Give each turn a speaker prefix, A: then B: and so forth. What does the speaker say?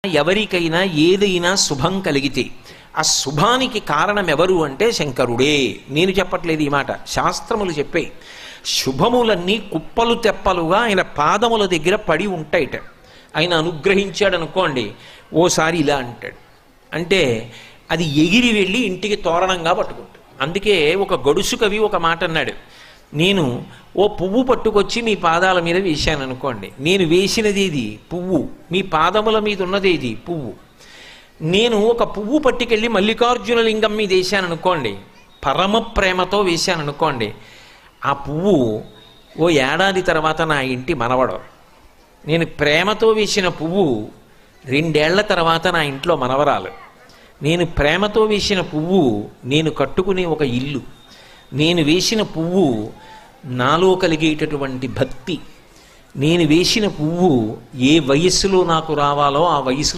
A: ఎవరికైనా ఏదైనా శుభం కలిగితే ఆ శుభానికి కారణం ఎవరు అంటే శంకరుడే. నేను చెప్పట్లేదు ఈ మాట, శాస్త్రములు చెప్పే. శుభములన్నీ కుప్పలు తెప్పలుగా ఆయన పాదముల దగ్గర పడి ఉంటాయిట. ఆయన అనుగ్రహించాడు అనుకోండి, ఓసారి ఇలా అంటాడు అంటే అది ఎగిరి వెళ్ళి ఇంటికి తోరణంగా పట్టుకుంటాడు. అందుకే ఒక గడుసు కవి ఒక మాట అన్నాడు, నేను ఓ పువ్వు పట్టుకొచ్చి మీ పాదాల మీద వేశాను అనుకోండి, నేను వేసినది ఏది పువ్వు, మీ పాదముల మీద ఉన్నది ఏది పువ్వు. నేను ఒక పువ్వు పట్టుకెళ్ళి మల్లికార్జున లింగం మీద వేశాను అనుకోండి, పరమ ప్రేమతో వేశాను అనుకోండి, ఆ పువ్వు ఓ ఏడాది తర్వాత నా ఇంటి మనవడు. నేను ప్రేమతో వేసిన పువ్వు 2 ఏళ్ల తర్వాత నా ఇంట్లో మనవరాలు. నేను ప్రేమతో వేసిన పువ్వు నేను కట్టుకునే ఒక ఇల్లు. నేను వేసిన పువ్వు నాలో కలిగేటటువంటి భక్తి. నేను వేసిన పువ్వు ఏ వయస్సులో నాకు రావాలో ఆ వయసులో